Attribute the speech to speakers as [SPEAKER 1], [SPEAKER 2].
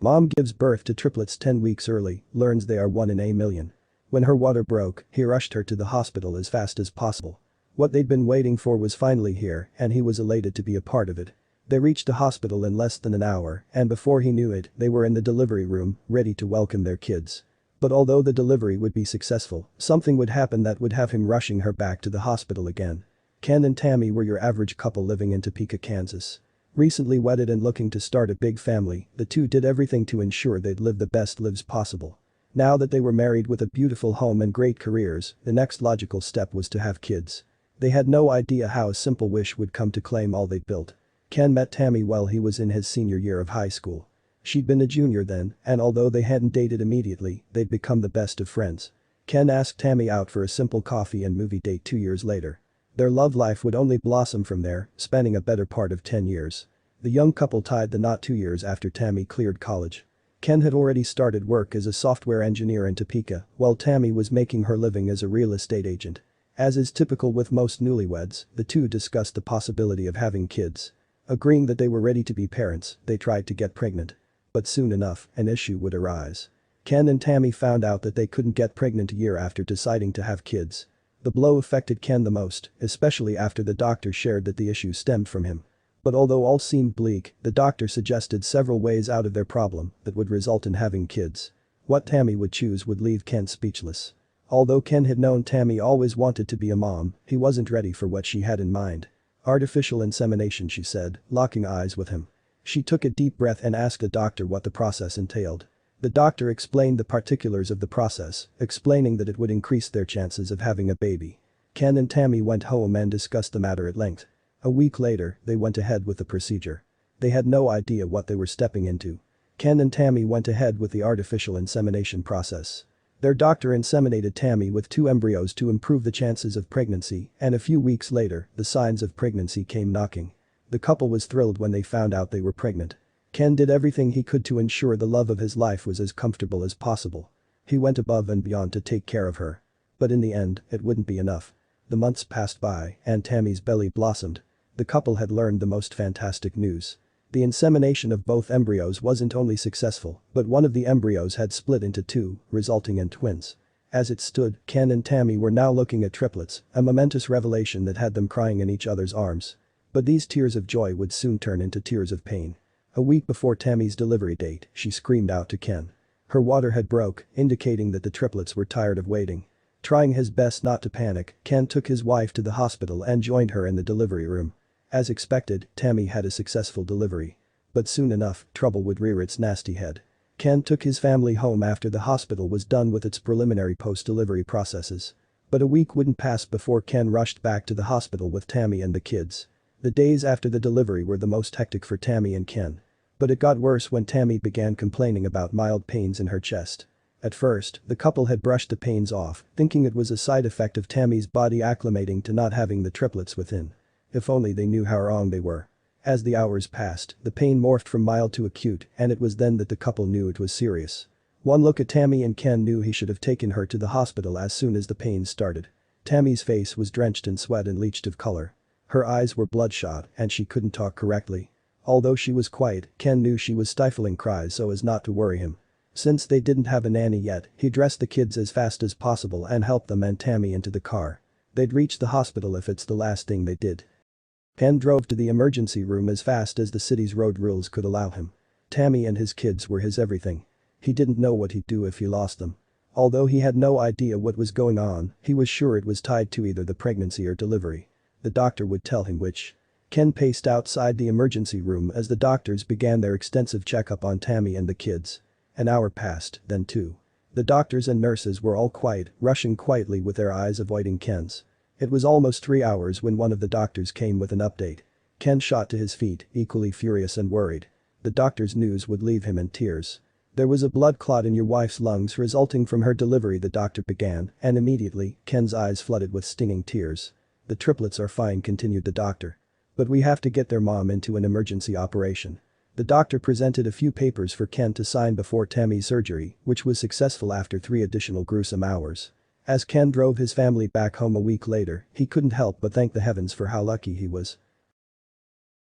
[SPEAKER 1] Mom gives birth to triplets 10 weeks early, learns they are 1 in a million. When her water broke, he rushed her to the hospital as fast as possible. What they'd been waiting for was finally here, and he was elated to be a part of it. They reached the hospital in less than an hour, and before he knew it, they were in the delivery room, ready to welcome their kids. But although the delivery would be successful, something would happen that would have him rushing her back to the hospital again. Ken and Tammy were your average couple living in Topeka, Kansas. Recently wedded and looking to start a big family, the two did everything to ensure they'd live the best lives possible. Now that they were married with a beautiful home and great careers, the next logical step was to have kids. They had no idea how a simple wish would come to claim all they'd built. Ken met Tammy while he was in his senior year of high school. She'd been a junior then, and although they hadn't dated immediately, they'd become the best of friends. Ken asked Tammy out for a simple coffee and movie date 2 years later. Their love life would only blossom from there, spanning a better part of 10 years. The young couple tied the knot 2 years after Tammy cleared college. Ken had already started work as a software engineer in Topeka, while Tammy was making her living as a real estate agent. As is typical with most newlyweds, the two discussed the possibility of having kids. Agreeing that they were ready to be parents, they tried to get pregnant. But soon enough, an issue would arise. Ken and Tammy found out that they couldn't get pregnant a year after deciding to have kids. The blow affected Ken the most, especially after the doctor shared that the issue stemmed from him. But although all seemed bleak, the doctor suggested several ways out of their problem that would result in having kids. What Tammy would choose would leave Ken speechless. Although Ken had known Tammy always wanted to be a mom, he wasn't ready for what she had in mind. Artificial insemination, she said, locking eyes with him. She took a deep breath and asked the doctor what the process entailed. The doctor explained the particulars of the process, explaining that it would increase their chances of having a baby. Ken and Tammy went home and discussed the matter at length. A week later, they went ahead with the procedure. They had no idea what they were stepping into. Ken and Tammy went ahead with the artificial insemination process. Their doctor inseminated Tammy with 2 embryos to improve the chances of pregnancy, and a few weeks later, the signs of pregnancy came knocking. The couple was thrilled when they found out they were pregnant. Ken did everything he could to ensure the love of his life was as comfortable as possible. He went above and beyond to take care of her. But in the end, it wouldn't be enough. The months passed by, and Tammy's belly blossomed. The couple had learned the most fantastic news. The insemination of both embryos wasn't only successful, but one of the embryos had split into 2, resulting in twins. As it stood, Ken and Tammy were now looking at triplets, a momentous revelation that had them crying in each other's arms. But these tears of joy would soon turn into tears of pain. A week before Tammy's delivery date, she screamed out to Ken. Her water had broke, indicating that the triplets were tired of waiting. Trying his best not to panic, Ken took his wife to the hospital and joined her in the delivery room. As expected, Tammy had a successful delivery. But soon enough, trouble would rear its nasty head. Ken took his family home after the hospital was done with its preliminary post-delivery processes. But a week wouldn't pass before Ken rushed back to the hospital with Tammy and the kids. The days after the delivery were the most hectic for Tammy and Ken. But it got worse when Tammy began complaining about mild pains in her chest. At first, the couple had brushed the pains off, thinking it was a side effect of Tammy's body acclimating to not having the triplets within. If only they knew how wrong they were. As the hours passed, the pain morphed from mild to acute, and it was then that the couple knew it was serious. One look at Tammy and Ken knew he should have taken her to the hospital as soon as the pains started. Tammy's face was drenched in sweat and leached of color. Her eyes were bloodshot, and she couldn't talk correctly. Although she was quiet, Ken knew she was stifling cries so as not to worry him. Since they didn't have a nanny yet, he dressed the kids as fast as possible and helped them and Tammy into the car. They'd reach the hospital if it's the last thing they did. Ken drove to the emergency room as fast as the city's road rules could allow him. Tammy and his kids were his everything. He didn't know what he'd do if he lost them. Although he had no idea what was going on, he was sure it was tied to either the pregnancy or delivery. The doctor would tell him which. Ken paced outside the emergency room as the doctors began their extensive checkup on Tammy and the kids. An hour passed, then 2. The doctors and nurses were all quiet, rushing quietly with their eyes avoiding Ken's. It was almost 3 hours when one of the doctors came with an update. Ken shot to his feet, equally furious and worried. The doctor's news would leave him in tears. There was a blood clot in your wife's lungs resulting from her delivery, the doctor began, and immediately, Ken's eyes flooded with stinging tears. The triplets are fine, continued the doctor. But we have to get their mom into an emergency operation. The doctor presented a few papers for Ken to sign before Tammy's surgery, which was successful after 3 additional gruesome hours. As Ken drove his family back home a week later, he couldn't help but thank the heavens for how lucky he was.